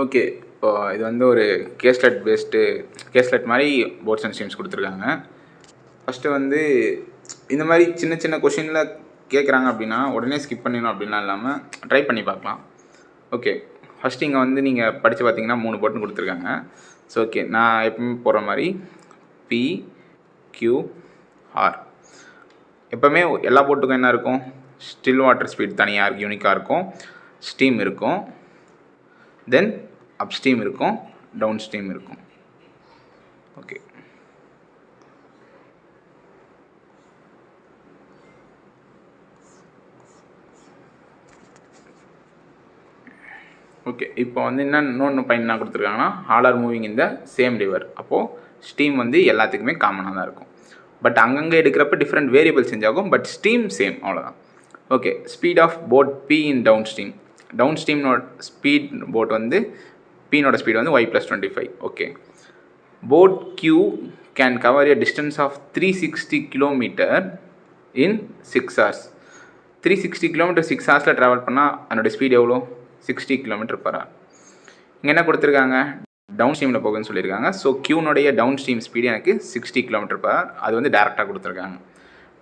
Okay. இப்போ இது வந்து ஒரு கேஸ்லெட் மாதிரி போர்ட்ஸ் அண்ட் ஸ்ட்ரீம்ஸ் கொடுத்துருக்காங்க. ஃபஸ்ட்டு வந்து இந்த மாதிரி சின்ன சின்ன கொஷினில் கேட்குறாங்க அப்படின்னா உடனே ஸ்கிப் பண்ணிடணும் அப்படின்லாம் இல்லாமல் ட்ரை பண்ணி பார்க்கலாம். ஓகே, ஃபஸ்ட்டு இங்கே வந்து நீங்கள் படித்து பார்த்தீங்கன்னா 3 பட்டன் கொடுத்துருக்காங்க. ஸோ ஓகே, நான் எப்பவுமே போடுற மாதிரி P, Q, R. எப்போவுமே எல்லா போட்டுக்கும் என்ன இருக்கும்? ஸ்டில் வாட்டர் ஸ்பீட் தனியாக யூனிக்காக இருக்கும், ஸ்டீம் இருக்கும், தென் அப்ஸ்ட்ரீம் இருக்கும், டவுன் ஸ்ட்ரீம் இருக்கும். Okay, okay. இப்போ வந்து இன்னொன்று பாயிண்ட் என்ன கொடுத்துருக்காங்கன்னா all are moving in the same river. அப்போது ஸ்டீம் வந்து எல்லாத்துக்குமே காமனாக தான் இருக்கும். பட் அங்கங்கே எடுக்கிறப்ப டிஃப்ரெண்ட் வேரியபிள் சேஞ்ச் ஆகும், பட் ஸ்டீம் சேம், அவ்வளோதான். Okay, speed of boat P in downstream. டவுன் ஸ்ட்ரீம்னோட ஸ்பீட் போட் வந்து Pனோட ஸ்பீட் வந்து y+25. Okay, boat Q can cover a distance of 360 kilometre in 6 hours. 360 kilometre 6 ஹவர்ஸில் ட்ராவல் பண்ணால் அதனோட ஸ்பீட் எவ்வளோ? 60 km/h. இங்கே என்ன கொடுத்துருக்காங்க? டவுன் ஸ்ட்ரீமில் போகுதுன்னு சொல்லியிருக்காங்க. ஸோ Qனுடைய டவுன் ஸ்ட்ரீம் ஸ்பீடு எனக்கு 60 km/h. அது வந்து டேரெக்டாக கொடுத்துருக்காங்க.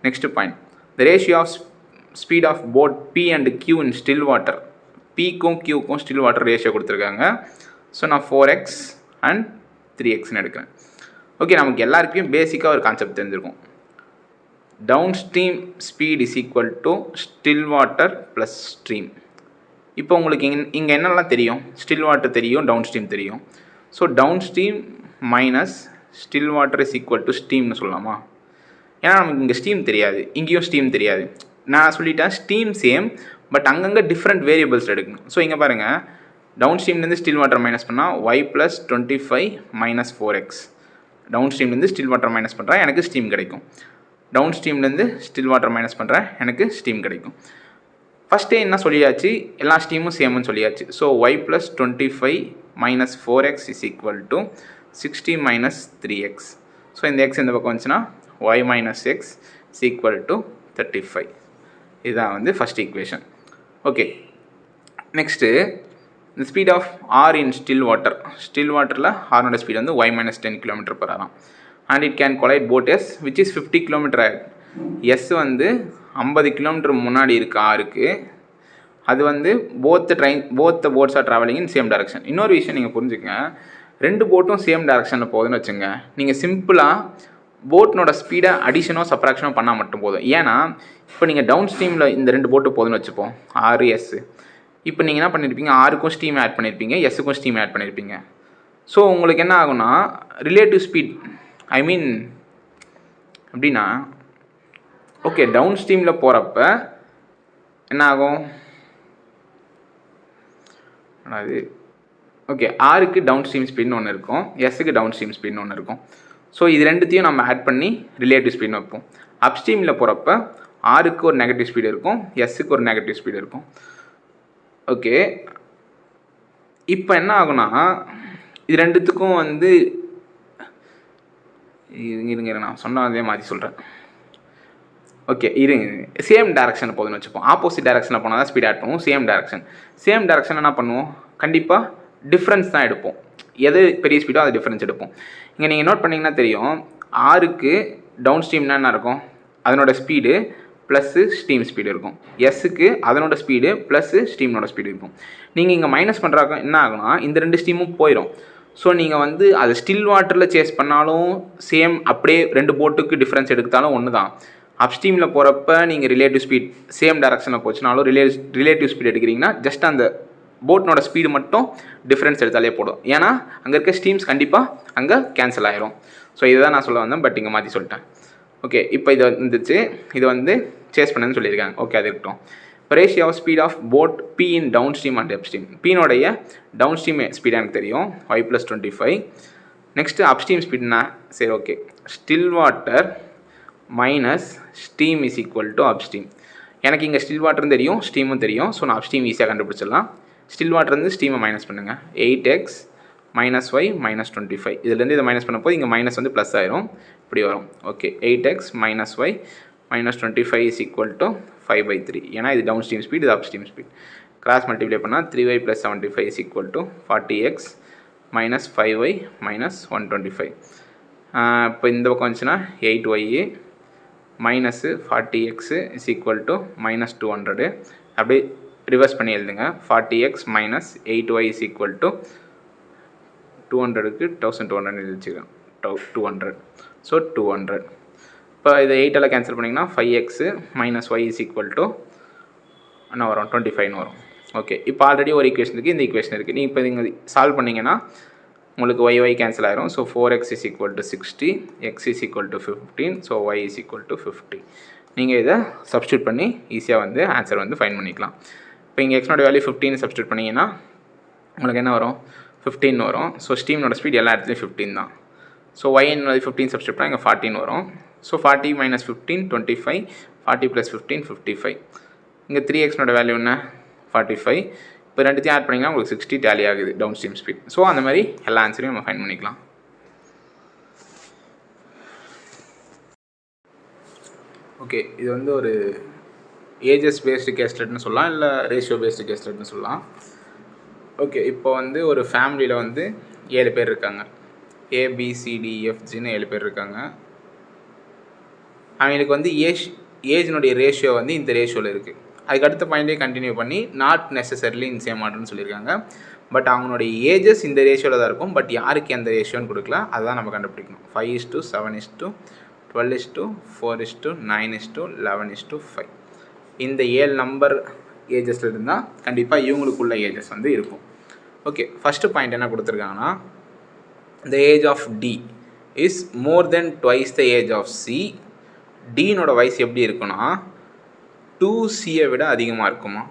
Next point, the ratio of speed of boat P and Q in still water. Pக்கும் Qக்கும் ஸ்டில் வாட்டர் ரேஷியோ கொடுத்துருக்காங்க. ஸோ நான் 4x அண்ட் 3xன்னு எடுக்கிறேன். ஓகே, நமக்கு எல்லாருக்கும் பேசிக்காக ஒரு கான்செப்ட் தெரிஞ்சிருக்கும். Downstream speed is equal to still water plus stream. இப்போ உங்களுக்கு இங்கே என்னெல்லாம் தெரியும்? ஸ்டில் வாட்டர் தெரியும், டவுன் ஸ்ட்ரீம் தெரியும். So downstream minus still water is equal to ஸ்டீம்னு சொல்லலாமா? ஏன்னா நமக்கு இங்கே ஸ்டீம் தெரியாது, இங்கேயும் ஸ்டீம் தெரியாது. நான் சொல்லிட்டேன் ஸ்டீம் சேம், பட் அங்கங்கே டிஃப்ரெண்ட் வேரியபிள்ஸ் எடுக்கணும். ஸோ இங்கே பாருங்கள், டவுன் ஸ்ட்ரீம்லேருந்து ஸ்டில் வாட்டர் மைனஸ் பண்ணால் y+25 மைனஸ் 4x. டவுன் ஸ்ட்ரீம்லேருந்து ஸ்டில் வாட்டர் மைனஸ் பண்ணுறேன், எனக்கு ஸ்டீம் கிடைக்கும். டவுன் ஸ்ட்ரீம்லேருந்து ஸ்டில் வாட்டர் மைனஸ் பண்ணுறேன், எனக்கு ஸ்டீம் கிடைக்கும். ஃபஸ்ட்டே என்ன சொல்லியாச்சு? எல்லா ஸ்டீமும் சேம்னு சொல்லியாச்சு. So y+25 minus 4x is equal to 60 minus 3x. So இந்த எக்ஸ் இந்த பக்கம் வந்துச்சுன்னா y minus x is equal to 35. இதுதான் வந்து ஃபஸ்ட் ஈக்குவேஷன். ஓகே, நெக்ஸ்ட்டு இந்த speed of R in still வாட்டரில் ஆர்னோட ஸ்பீட் வந்து y-10 km/h and it can collide boat S which is 50 km ahead. S வந்து 50 கிலோமீட்டர் முன்னாடி இருக்குது ஆருக்கு. அது வந்து both the boats are travelling in same direction. இன்னொரு விஷயம் நீங்கள் புரிஞ்சுக்கங்க, 2 போட்டும் சேம் டைரக்ஷனில் போகுதுன்னு வச்சுங்க, நீங்கள் சிம்பிளாக போட்னோட ஸ்பீடை அடிஷனோ சப்ராக்ஷனோ பண்ணால் மட்டும் போதும். ஏன்னா இப்போ நீங்கள் டவுன் ஸ்ட்ரீமில் இந்த 2 போட்டு போகுதுன்னு வச்சுப்போம், ஆறு எஸ். இப்போ நீங்கள் என்ன பண்ணியிருப்பீங்க? ஆருக்கும் ஸ்டீம் ஆட் பண்ணியிருப்பீங்க, எஸ்ஸுக்கும் ஸ்டீம் ஆட் பண்ணியிருப்பீங்க. ஸோ உங்களுக்கு என்ன ஆகும்னா ரிலேட்டிவ் ஸ்பீட், ஐ மீன் எப்படின்னா, ஓகே, டவுன் ஸ்ட்ரீமில் போகிறப்ப என்ன ஆகும்? அது ஓகே, ஆருக்கு டவுன் ஸ்ட்ரீம் ஸ்பீட்னு ஒன்று இருக்கும், எஸ்ஸுக்கு டவுன் ஸ்ட்ரீம் ஸ்பீட்னு ஒன்று இருக்கும். ஸோ இது ரெண்டுத்தையும் நம்ம ஆட் பண்ணி ரிலேட்டிவ் ஸ்பீட்னு வைப்போம். அப் ஸ்ட்ரீமில் போகிறப்ப ஆருக்கு ஒரு நெகட்டிவ் ஸ்பீடு இருக்கும், எஸ்ஸுக்கு ஒரு நெகட்டிவ் ஸ்பீடு இருக்கும். ஓகே, இப்போ என்ன ஆகுனா இது ரெண்டுத்துக்கும் வந்து இருங்க நான் சொன்ன அதே மாதிரி சொல்கிறேன். ஓகே, இருங்க, சேம் டேரக்ஷன் போதுன்னு வச்சுப்போம். ஆப்போசிட் டேரக்ஷனில் போனால் தான் ஸ்பீட் ஆட் பண்ணுவோம். சேம் டேரக்ஷன் என்ன பண்ணுவோம்? கண்டிப்பாக டிஃப்ரென்ஸ் தான் எடுப்போம். எது பெரிய ஸ்பீடோ அது டிஃப்ரென்ஸ் எடுப்போம். இங்கே நீங்கள் நோட் பண்ணிங்கன்னா தெரியும், ஆருக்கு டவுன் ஸ்ட்ரீம்னா என்ன இருக்கும்? அதனோட ஸ்பீடு ப்ளஸ்ஸு ஸ்டீம் ஸ்பீடு இருக்கும். எஸ்ஸுக்கு அதனோட ஸ்பீடு ப்ளஸ்ஸு ஸ்டீமோட ஸ்பீடு இருக்கும். நீங்கள் இங்கே மைனஸ் பண்ணுறாக்க என்ன ஆகுனா இந்த 2 ஸ்டீமும் போயிடும். ஸோ நீங்கள் வந்து அது ஸ்டில் வாட்டரில் சேஸ் பண்ணாலும் சேம், அப்படியே 2 போட்டுக்கு டிஃப்ரென்ஸ் எடுத்தாலும் ஒன்று தான். அப்ஸ்ட்ரீமில் போகிறப்ப நீங்கள் ரிலேட்டிவ் ஸ்பீட் சேம் டேரக்ஷனில் போச்சுனாலும் ரிலேட்டிவ் ஸ்பீட் எடுக்கிறீங்கன்னா ஜஸ்ட் அந்த போட்னோட ஸ்பீடு மட்டும் டிஃப்ரென்ஸ் எடுத்தாலே போடும். ஏன்னா அங்கே இருக்க ஸ்டீம்ஸ் கண்டிப்பாக அங்கே கேன்சல் ஆகிரும். ஸோ இதுதான் நான் சொல்ல வந்தேன், பட் இங்கே மாற்றி சொல்லிட்டேன். ஓகே, இப்போ இது வந்துச்சு, இது வந்து சேஸ் பண்ணுன்னு சொல்லியிருக்காங்க. ஓகே, அது இருக்கட்டும். இப்போ ratio of speed of boat P in downstream and upstream. Pனுடைய டவுன் ஸ்ட்ரீம் ஸ்பீட் எனக்கு தெரியும், y+25. நெக்ஸ்ட்டு அப்ஸ்ட்ரீம் ஸ்பீட்னா சரி, okay, still water minus stream is equal to upstream. எனக்கு இங்கே ஸ்டில் வாட்டரும் தெரியும், ஸ்டீமும் தெரியும். ஸோ நான் அப்ஸ்ட்ரீம் ஈஸியாக கண்டுபிடிச்சிடலாம். ஸ்டில் வாட்டர் வந்து ஸ்டீமை மைனஸ் பண்ணுங்கள். 8x minus y minus 25. இதுலேருந்து இதை மைனஸ் பண்ண போது இங்கே மைனஸ் வந்து ப்ளஸ் ஆயிரும், இப்படி வரும். Okay, 8x minus y minus 25 is equal to 5/3. ஏன்னா இது டவுன் ஸ்ட்ரீம் ஸ்பீட், இது upstream speed. Cross multiply பண்ணால் 3y + 75 is equal to 40x minus 5y minus 125. இப்போ இந்த பக்கம் வந்துச்சுன்னா 8y minus 40x is equal to minus 200. அப்படியே reverse பண்ணி எழுதுங்க. 40x minus 8y is equal to 200க்கு 1200 எழுதிச்சுக்கோங்க. 200. ஸோ 200. இப்போ இதை 8ஆல் கேன்சல் பண்ணிங்கன்னா 5x minus y is equal to என்ன வரும் 25 வரும். ஓகே, இப்போ ஆல்ரெடி ஒரு ஈக்குவேஷன் இருக்குது, இந்த ஈக்குவேஷன் இருக்குது. நீங்கள் இப்போ நீங்கள் சால்வ் பண்ணிங்கன்னா உங்களுக்கு y கேன்சல் ஆயிரும். So 4x is equal to 60, x is equal to 15, so y is equal to 50. நீங்கள் இதை சப்ஸ்டியூட் பண்ணி ஈஸியாக வந்து ஆன்சர் வந்து ஃபைண்ட் பண்ணிக்கலாம். இப்போ இங்கே எக்ஸ்னோட வேல்யூ 15 சப்ஸ்டியூட் பண்ணிங்கன்னா உங்களுக்கு என்ன வரும் 15 வரும். ஸோ ஸ்டீமோட ஸ்பீட் எல்லா இடத்துலையும் 15 தான். ஸோ y 15 சப்ஸ்டியூட் பண்ணால் இங்கே 14 வரும். So 40 minus 15 25, 40 + 15 55. இங்கே 3xனோட வேல்யூ என்ன 45. இப்போ ரெண்டுத்தையும் ஆட் பண்ணிங்கன்னா உங்களுக்கு 60 டேலி ஆகுது டவுன் ஸ்ட்ரீம் ஸ்பீட். ஸோ அந்த மாதிரி எல்லா ஆன்சரையும் நம்ம ஃபைண்ட் பண்ணிக்கலாம். ஓகே, இது வந்து ஒரு ஏஜஸ் பேஸ்டு கேஸ்லெட்னு சொல்லலாம், இல்லை ரேஷியோ பேஸ்டு கேஸ்லெட்னு சொல்லலாம். ஓகே, இப்போ வந்து ஒரு ஃபேமிலியில் வந்து 7 பேர் இருக்காங்க. ABCDEFGன்னு 7 பேர் இருக்காங்க. அவங்களுக்கு வந்து ஏஜினுடைய ரேஷியோ வந்து இந்த ரேஷியோவில் இருக்குது. அதுக்கு அடுத்த பாயிண்டே கண்டினியூ பண்ணி நாட் நெசசரிலி இன் சேம் ஆர்டர்னு சொல்லியிருக்காங்க. பட் அவங்களுடைய ஏஜஸ் இந்த ரேஷியோவில் தான் இருக்கும். பட் யாருக்கு எந்த ரேஷியோன்னு கொடுக்கல, அதுதான் நம்ம கண்டுபிடிக்கணும். 5:7:12:4:9:11:5. இந்த 7 நம்பர் ஏஜஸில் இருந்தால் கண்டிப்பாக இவங்களுக்குள்ள ஏஜஸ் வந்து இருக்கும். ஓகே, ஃபஸ்ட்டு பாயிண்ட் என்ன கொடுத்துருக்காங்கன்னா, the age of D is more than twice the age of C. Dனோட வயசு எப்படி இருக்குன்னா 2Cயை விட அதிகமாக இருக்குமா.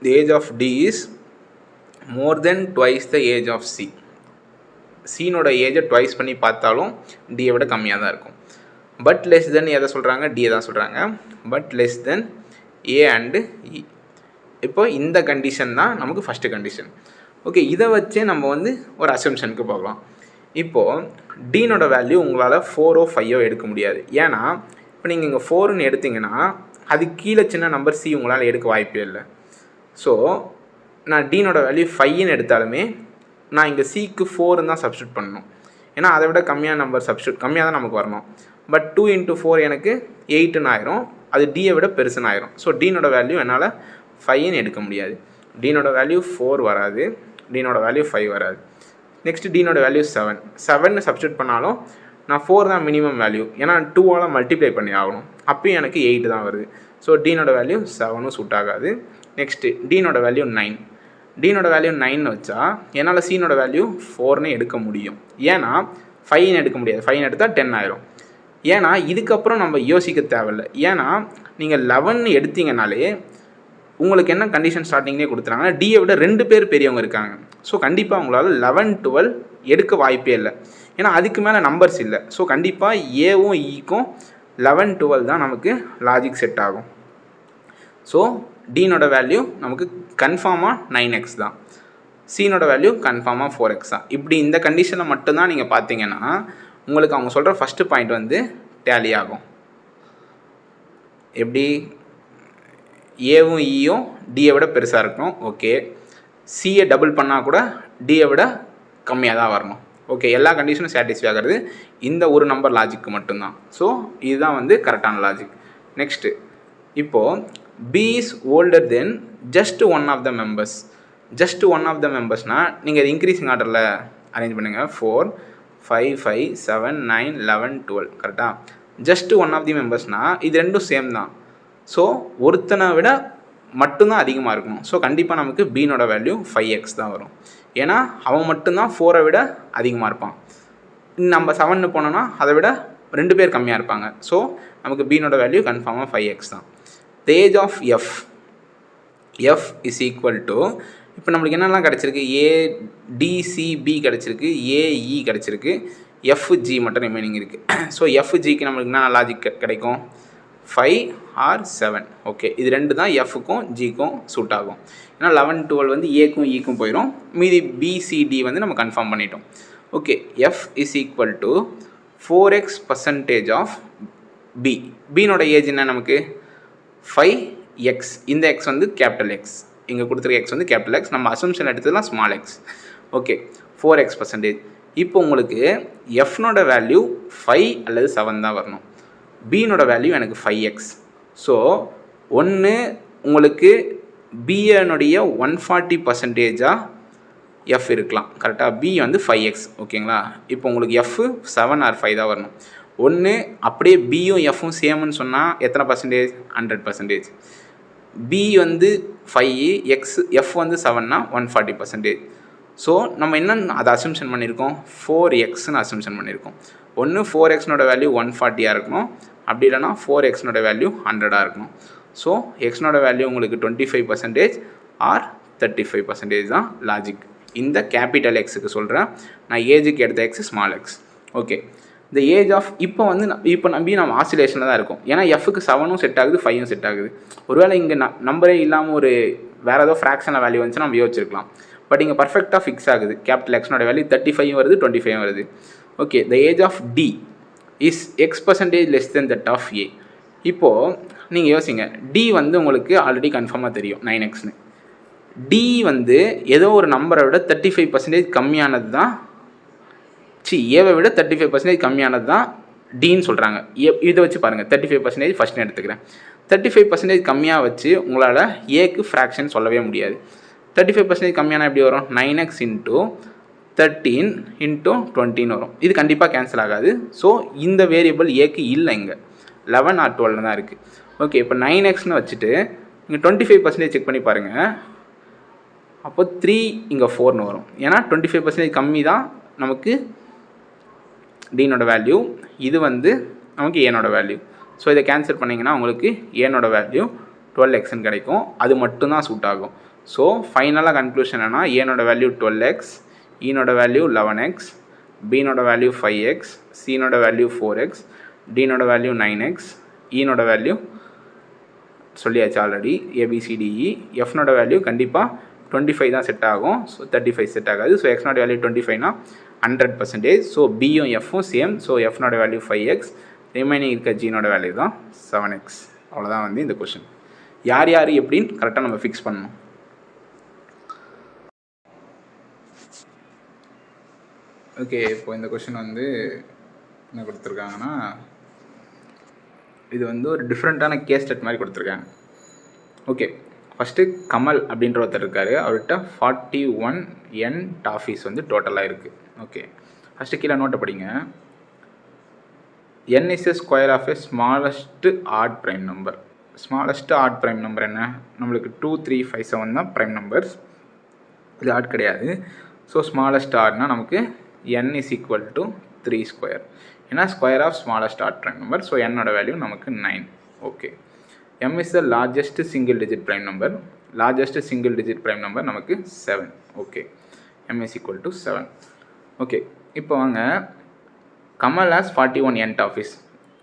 the age of D is more than twice the age of C. Cனோட ஏஜை ட்வைஸ் பண்ணி பார்த்தாலும் Dயை விட கம்மியாக தான் இருக்கும். பட் லெஸ் தென் எதை சொல்கிறாங்க, Dயை தான் சொல்கிறாங்க. But less than A and E. இப்போ இந்த கண்டிஷன் தான் நமக்கு ஃபஸ்ட்டு கண்டிஷன். ஓகே, இதை வச்சே நம்ம வந்து ஒரு அசம்ஷனுக்கு போகலாம். இப்போது டீனோட வேல்யூ உங்களால் 4ஓ 5ஓ எடுக்க முடியாது. ஏன்னா இப்போ நீங்கள் இங்கே 4ன்னு எடுத்திங்கன்னா அது கீழே சின்ன நம்பர் C உங்களால் எடுக்க வாய்ப்பே இல்லை. ஸோ நான் டீனோட வேல்யூ 5ன்னு எடுத்தாலுமே நான் இங்கே Cக்கு 4ன்னு தான் சப்ஸ்டியூட் பண்ணணும். ஏன்னா அதை விட கம்மியான நம்பர் கம்மியாக தான் நமக்கு வரணும். பட் 2 × 4 எனக்கு 8ன்னு ஆயிரும். அது Dயை விட பெருசுன்னு ஆயிரும். ஸோ டீனோட வேல்யூ என்னால் 5ன்னு எடுக்க முடியாது. டீனோட வேல்யூ 4 வராது, டீனோட வேல்யூ 5 வராது. நெக்ஸ்ட் டீனோட வேல்யூ 7 சப்ஸ்டியூட் பண்ணாலும் நான் 4 தான் மினிமம் வேல்யூ. ஏன்னா 2ஆல் மல்டிப்ளை பண்ணி ஆகணும். அப்பயும் எனக்கு 8 தான் வருது. ஸோ டீனோட வேல்யூ 7ம் சூட் ஆகாது. நெக்ஸ்ட்டு டீனோட வேல்யூ 9. டீனோட வேல்யூ 9 வச்சா என்னால் சீனோட வேல்யூ 4ன்னு எடுக்க முடியும். ஏன்னா 5ன்னு எடுக்க முடியாது. 5ன்னு எடுத்தால் 10 ஆயிரும். ஏன்னா இதுக்கப்புறம் நம்ம யோசிக்க தேவையில்லை. ஏன்னா நீங்கள் 11 எடுத்தீங்கனாலே உங்களுக்கு என்ன கண்டிஷன் ஸ்டார்டிங்லேயே கொடுத்துறாங்கன்னா Dயை விட 2 பேர் பெரியவங்க இருக்காங்க. ஸோ கண்டிப்பாக உங்களால் 11, 12 எடுக்க வாய்ப்பே இல்லை. ஏன்னா அதுக்கு மேலே நம்பர்ஸ் இல்லை. ஸோ கண்டிப்பாக ஏவும் ஈக்கும் 11, 12 தான் நமக்கு லாஜிக் செட் ஆகும். ஸோ டீனோட வேல்யூ நமக்கு கன்ஃபார்மாக 9x தான். சீனோட வேல்யூ கன்ஃபார்மாக 4x தான். இப்படி இந்த கண்டிஷனில் மட்டும்தான் நீங்கள் பார்த்தீங்கன்னா உங்களுக்கு அவங்க சொல்கிற ஃபஸ்ட்டு பாயிண்ட் வந்து டேலி ஆகும். எப்படி ஏவும் ஈயும் Dயை விட பெருசாக இருக்கணும். ஓகே, Cயை டபுள் பண்ணால் கூட Dயை விட கம்மியாக தான் வரணும். ஓகே, எல்லா கண்டிஷனும் சாட்டிஸ்ஃபை ஆகிறது இந்த ஒரு நம்பர் லாஜிக்கு மட்டும்தான். ஸோ இதுதான் வந்து கரெக்டான லாஜிக். நெக்ஸ்ட்டு இப்போது B is older than just one of the members. Just one of the மெம்பர்ஸ்னால் நீங்கள் இது இன்க்ரீஸிங் ஆர்டரில் அரேஞ்ச் பண்ணுங்கள். 4, 5, 5, 7, 9, 11, 12 கரெக்டாக. ஜஸ்ட் ஒன் ஆஃப் தி மெம்பர்ஸ்னால் இது ரெண்டும் சேம் தான். ஸோ ஒருத்தனை விட மட்டும்தான் அதிகமாக இருக்கணும். ஸோ கண்டிப்பாக நமக்கு பீனோட வேல்யூ 5x தான் வரும். ஏன்னா அவன் மட்டும்தான் 4ஐ விட அதிகமாக இருப்பான். நம்ம 7ன்னு போனோன்னா அதை விட 2 பேர் கம்மியாக இருப்பாங்க. ஸோ நமக்கு பீனோட வேல்யூ கன்ஃபார்மாக 5x தான். The age of F is equal to இப்போ நம்மளுக்கு என்னெல்லாம் கிடச்சிருக்கு, ADCB கிடச்சிருக்கு, AE கிடச்சிருக்கு, FG மட்டும் ரிமைனிங் இருக்குது. ஸோ FGக்கு நம்மளுக்கு என்ன லாஜிக் கிடைக்கும், 5 or 7. ஓகே, இது 2 தான் Fக்கும் Gக்கும் சூட் ஆகும். ஏன்னா 11, 12 வந்து Aக்கும் Eக்கும் போயிடும். மீதி BCD வந்து நம்ம கன்ஃபார்ம் பண்ணிட்டோம். Okay, F is equal to 4x% of B. பீனோட ஏஜ் என்ன நமக்கு 5, எக்ஸ், இந்த எக்ஸ் வந்து கேபிட்டல் எக்ஸ், இங்கே கொடுத்துருக்க எக்ஸ் வந்து கேபிட்டல் எக்ஸ், நம்ம அசம்ஷன் எடுத்ததுலாம் ஸ்மால் எக்ஸ். Okay, 4x%. இப்போ உங்களுக்கு எஃப்னோட வேல்யூ 5 அல்லது 7 தான் வரணும். பீனோட வேல்யூ எனக்கு 5x. ஸோ ஒன்று உங்களுக்கு பிஏனுடைய 140%ஆக எஃப் இருக்கலாம், கரெக்டாக. பி வந்து 5x, ஓகேங்களா. இப்போ உங்களுக்கு எஃப் 7 ஆர் 5 தான் வரணும். ஒன்று அப்படியே பியும் எஃப்பும் சேம்னு சொன்னால் எத்தனை பர்சன்டேஜ்? 100%. பி வந்து 5, எஃப் வந்து 7னா 140%. ஸோ நம்ம என்ன அதை அசம்ஷன் பண்ணியிருக்கோம்? 4xன்னு அசம்ஷன் பண்ணியிருக்கோம். ஒன்று 4xனோட வேல்யூ 140ஆக இருக்கணும், அப்படி இல்லைனா 4xனோட வேல்யூ 100ஆக இருக்கணும். ஸோ எக்ஸ்னோட வேல்யூ உங்களுக்கு 25% ஆர் 35% தான் லாஜிக். இந்த கேபிட்டல் எக்ஸுக்கு சொல்கிறேன், நான் ஏஜுக்கு எடுத்த எக்ஸ் ஸ்மால் எக்ஸ். ஓகே, இந்த ஏஜ் ஆஃப் இப்போ வந்து நம்ம ஆசிலேஷனில் தான் இருக்கும். ஏன்னா எஃப்க்கு 7ம் செட் ஆகுது, 5ம் செட் ஆகுது. ஒருவேளை இங்கே நம்பரே இல்லாமல் ஒரு வேறு ஏதோ ஃப்ராக்ஷனில் வேல்யூ வந்துச்சுன்னா நம்ம யோசிச்சிருக்கலாம். பட் இங்கே பர்ஃபெக்டாக ஃபிக்ஸ் ஆகுது. கேபிட்டல் எக்ஸ்னோட வேல்யூ 35 வருது, 25 வருது. Okay, the age of D is x% less than that of A. இப்போது நீங்கள் யோசிங்க, டி வந்து உங்களுக்கு ஆல்ரெடி கன்ஃபார்மாக தெரியும் 9xன்னு. டி வந்து ஏதோ ஒரு நம்பரை விட 35% கம்மியானது தான், ஏவை விட 35% கம்மியானது தான் டின்னு சொல்கிறாங்க. இதை வச்சு பாருங்கள், 35% ஃபஸ்ட்டு எடுத்துக்கிறேன். 35% கம்மியாக வச்சு உங்களால் ஏக்கு ஃப்ராக்ஷன் சொல்லவே முடியாது. 35% கம்மியான எப்படி வரும்? 9x இன்ட்டு 13 இன்ட்டு 20 வரும். இது கண்டிப்பாக கேன்சல் ஆகாது. ஸோ இந்த வேரியபிள் ஏக்கு இல்லை, இங்கே 11 ஆர் 12 தான் இருக்குது. ஓகே, இப்போ 9xன்னு வச்சுட்டு இங்கே 25% செக் பண்ணி பாருங்கள். அப்போ 3 இங்கே 4ன்னு வரும். ஏன்னா 25% கம்மி தான் நமக்கு டீனோட வேல்யூ, இது வந்து நமக்கு ஏனோட வேல்யூ. ஸோ இதை கேன்சல் பண்ணிங்கன்னா உங்களுக்கு ஏனோட வேல்யூ 12xன்னு கிடைக்கும். அது மட்டும்தான் சூட் ஆகும். ஸோ ஃபைனலாக கன்க்ளூஷன் என்னன்னா, ஏனோட வேல்யூ 12x, ஈனோட வேல்யூ 11x, பீனோட வேல்யூ 5x, சீனோட வேல்யூ 4x, டீனோட வேல்யூ 9x, ஈனோட வேல்யூ சொல்லியாச்சு ஆல்ரெடி ABCDE. எஃப்னோட வேல்யூ கண்டிப்பாக 25 தான் செட் ஆகும். ஸோ 35 செட் ஆகாது. ஸோ எக்ஸ்னோட வேல்யூ 25னா 100%. ஸோ பியும் எஃப்பும் சேம். ஸோ எஃப்னோட வேல்யூ 5x, ரிமைனிங் இருக்க ஜீனோட வேல்யூ தான் 7x. அவ்வளோதான் வந்து இந்த கொஷின். யார் யார் எப்படின்னு கரெக்டாக நம்ம ஃபிக்ஸ் பண்ணணும். ஓகே, இப்போ இந்த கொஷின் வந்து என்ன கொடுத்துருக்காங்கன்னா, இது வந்து ஒரு டிஃப்ரெண்ட்டான கேஸ் ஸ்டட் மாதிரி கொடுத்துருக்காங்க. ஓகே, ஃபஸ்ட்டு கமல் அப்படின்ற ஒருத்தர் இருக்கார். அவர்கிட்ட 41N டாஃபீஸ் வந்து டோட்டலாக இருக்குது. ஓகே, ஃபஸ்ட்டு கீழே நோட்டை படிங்க. N is a square of a smallest odd prime number. Smallest odd prime number என்ன? நம்மளுக்கு 2, 3, 5, 7 தான் ப்ரைம் நம்பர்ஸ். இது ஆட் கிடையாது. ஸோ ஸ்மாலஸ்ட் ஆட்னா நமக்கு n is equal to 3 square. ஏன்னா square of smallest odd prime number. So என்னோட value நமக்கு 9. Okay, m is the largest single digit prime number. largest single digit prime number நமக்கு 7. Okay, m is equal to 7. Okay, இப்போ வாங்க, Kamal has 41N toffees.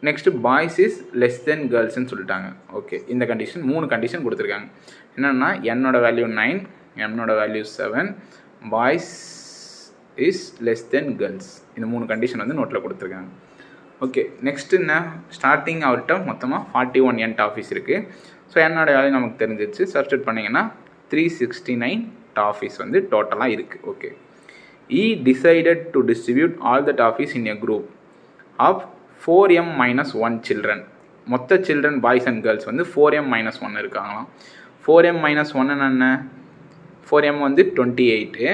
Next boys is less than கேர்ள்ஸ்ன்னு சொல்லிட்டாங்க. Okay, இந்த condition 3 condition கொடுத்துருக்காங்க. என்னென்னா என்னோட value 9, என்னோட value 7, boys is less then girls. இந்த 3 கண்டிஷன் வந்து நோட்டில் கொடுத்துருக்காங்க. ஓகே, நெக்ஸ்ட்டு என்ன, ஸ்டார்டிங் அவர்கிட்ட மொத்தமாக 41N டாஃபீஸ் இருக்குது. ஸோ என்னோட வேல்யூ நமக்கு தெரிஞ்சிச்சு. சப்ஸ்டியூட் பண்ணிங்கன்னா 369 டாஃபீஸ் வந்து டோட்டலாக இருக்குது. Okay, he decided to distribute all the toffees in a group of 4m minus 1 children. மொத்த சில்ட்ரன் பாய்ஸ் அண்ட் கேர்ள்ஸ் வந்து 4m minus 1 இருக்காங்களாம். 4m minus 1 என்ன? 4m வந்து 28,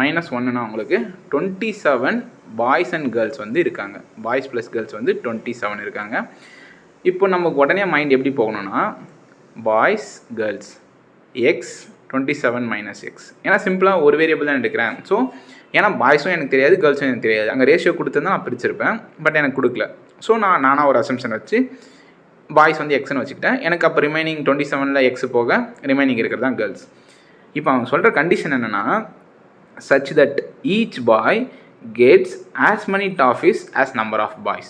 minus 1னா உங்களுக்கு 27 பாய்ஸ் அண்ட் கேர்ள்ஸ் வந்து இருக்காங்க. பாய்ஸ் ப்ளஸ் கேர்ள்ஸ் வந்து 27 இருக்காங்க. இப்போ நமக்கு உடனே மைண்ட் எப்படி போகணும்னா, boys girls X 27 minus X. ஏன்னா சிம்பிளாக ஒரு வேரியபிள் தான் எடுக்கிறேன். ஸோ ஏன்னா பாய்ஸும் எனக்கு தெரியாது, கேர்ள்ஸும் எனக்கு தெரியாது. அங்கே ரேஷியோ கொடுத்துருந்தா நான் பிரிச்சிருப்பேன், பட் எனக்கு கொடுக்கல. ஸோ நானாக ஒரு அசம்ஷன் வச்சு பாய்ஸ் வந்து எக்ஸ்ன்னு வச்சுக்கிட்டேன். எனக்கு அப்போ ரிமைனிங் 27ல் எக்ஸ் போக ரிமைனிங் இருக்கிறது தான் கேர்ள்ஸ். இப்போ அவங்க சொல்கிற கண்டிஷன் என்னென்னா, such that each boy gets as many toffees as number of boys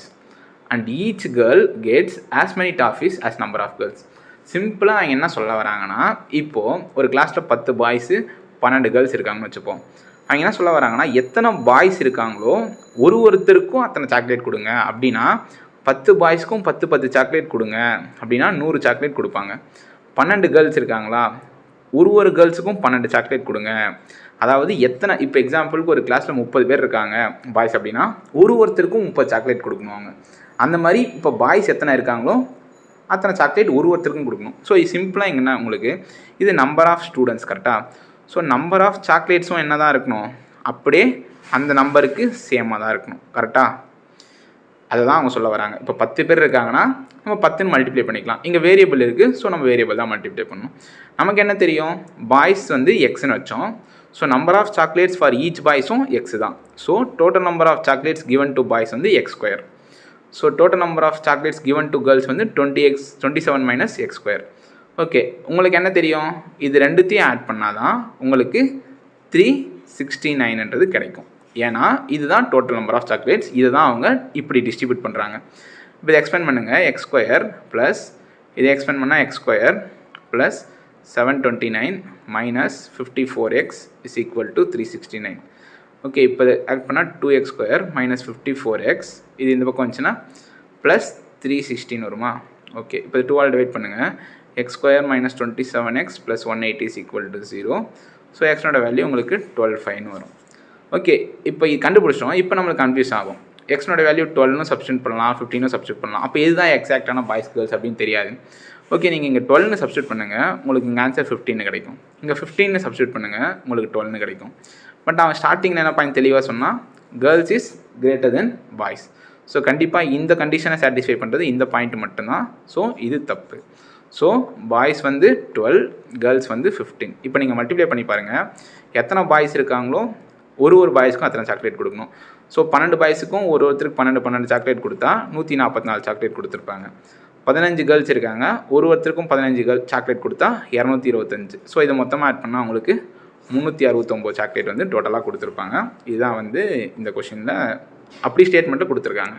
and each girl gets as many toffees as number of girls. சிம்பிளாக அவங்க என்ன சொல்ல வராங்கன்னா, இப்போது ஒரு கிளாஸில் 10 பாய்ஸு 12 கேர்ள்ஸ் இருக்காங்கன்னு வச்சுப்போம். அவங்க என்ன சொல்ல வராங்கன்னா, எத்தனை பாய்ஸ் இருக்காங்களோ ஒருத்தருக்கும் அத்தனை சாக்லேட் கொடுங்க. அப்படின்னா 10 பாய்ஸ்க்கும் 10 சாக்லேட் கொடுங்க அப்படின்னா 100 சாக்லேட் கொடுப்பாங்க. 12 கேர்ள்ஸ் இருக்காங்களா, ஒரு கேர்ள்ஸுக்கும் 12 சாக்லேட் கொடுங்க. அதாவது எத்தனை, இப்போ எக்ஸாம்பிளுக்கு ஒரு கிளாஸில் 30 பேர் இருக்காங்க பாய்ஸ் அப்படின்னா ஒருத்தருக்கும் 30 சாக்லேட் கொடுக்கணும் அவங்க. அந்த மாதிரி இப்போ பாய்ஸ் எத்தனை இருக்காங்களோ அத்தனை சாக்லேட் ஒருத்தருக்கும் கொடுக்கணும். ஸோ இது சிம்பிளாக எங்கன்னா உங்களுக்கு இது நம்பர் ஆஃப் ஸ்டூடெண்ட்ஸ் கரெக்டாக. ஸோ நம்பர் ஆஃப் சாக்லேட்ஸும் என்ன தான் இருக்கணும், அப்படியே அந்த நம்பருக்கு சேமாக தான் இருக்கணும் கரெக்டாக. அதை தான் அவங்க சொல்ல வராங்க. இப்போ 10 பேர் இருக்காங்கன்னா நம்ம 10ன்னு மல்டிப்ளை பண்ணிக்கலாம். இங்கே வேரியபிள் இருக்குது, ஸோ நம்ம வேரியபிள் தான் மல்டிப்ளை பண்ணணும். நமக்கு என்ன தெரியும், பாய்ஸ் வந்து எக்ஸ்ன்னு வச்சோம். So number of chocolates for each பாய்ஸும் எக்ஸ் தான். So total number of chocolates given to boys வந்து x². So total number of chocolates given to girls வந்து 27 மைனஸ் x². ஓகே, உங்களுக்கு என்ன தெரியும், இது ரெண்டுத்தையும் ஆட் பண்ணால் தான் உங்களுக்கு 369ன்றது கிடைக்கும். ஏன்னா இதுதான் டோட்டல் நம்பர் ஆஃப் சாக்லேட்ஸ். இதை தான் அவங்க இப்படி டிஸ்ட்ரிபியூட் பண்ணுறாங்க. இப்போ இதை எக்ஸ்பெண்ட் பண்ணுங்கள், x² ப்ளஸ் இதை எக்ஸ்பெண்ட் பண்ணால் x² plus 729 minus 54x is equal to 369. Okay, இப்போ இதை ஆட் பண்ணால் 2x² மைனஸ் 54x, இது இந்த பக்கம் வந்துச்சுன்னா ப்ளஸ் 316 வருமா. ஓகே, இப்போ இது 2ஆல் டிவைட் பண்ணுங்கள். x² minus 27x plus 180 is equal to 0. So எக்ஸோட வேல்யூ உங்களுக்கு 12.5 வரும். ஓகே, இப்போ இது கண்டுபிடிச்சோம். இப்போ நம்மளுக்கு கன்ஃபியூஸ் ஆகும், எக்ஸோட வேல்யூ 12ன்னு சப்ஸ்டியூட் பண்ணலாம், 15ன்னு சப்ஸ்டியூட் பண்ணலாம். அப்போ இதுதான் எக்ஸாக்டான பாய்ஸ் கேர்ள்ஸ் அப்படின்னு தெரியாது. ஓகே, நீங்கள் இங்கே 12ன்னு சப்ஸ்டியூட் பண்ணுங்கள், உங்களுக்கு இங்கே ஆன்சர் 15 கிடைக்கும். இங்கே 15ன்னு சப்ஸ்டியூட் பண்ணுங்கள், உங்களுக்கு 12ன்னு கிடைக்கும். பட் அவன் ஸ்டார்டிங்கில் என்ன பாயிண்ட் தெளிவாக சொன்னால், girls is greater than boys. So கண்டிப்பாக இந்த கண்டிஷனை சாட்டிஸ்ஃபை பண்ணுறது இந்த பாயிண்ட் மட்டும்தான். ஸோ இது தப்பு. ஸோ பாய்ஸ் வந்து 12, கேர்ள்ஸ் வந்து 15. இப்போ நீங்கள் மல்டிப்ளை பண்ணி பாருங்கள், எத்தனை பாய்ஸ் இருக்காங்களோ ஒரு பாய்ஸுக்கும் அத்தனை சாக்லேட் கொடுக்கணும். ஸோ 12 பாய்ஸுக்கும் ஒருத்தருக்கு 12 சாக்லேட் கொடுத்தா 144 சாக்லேட் கொடுத்துருப்பாங்க. 15 கேர்ள்ஸ் இருக்காங்க, ஒருத்தருக்கும் 15 சாக்லேட் கொடுத்தா 225. ஸோ இதை மொத்தமாக ஆட் பண்ணால் உங்களுக்கு 369 சாக்லேட் வந்து டோட்டலாக கொடுத்துருப்பாங்க. இதுதான் வந்து இந்த கொஷினில் அப்படி ஸ்டேட்மெண்ட்டை கொடுத்துருக்காங்க.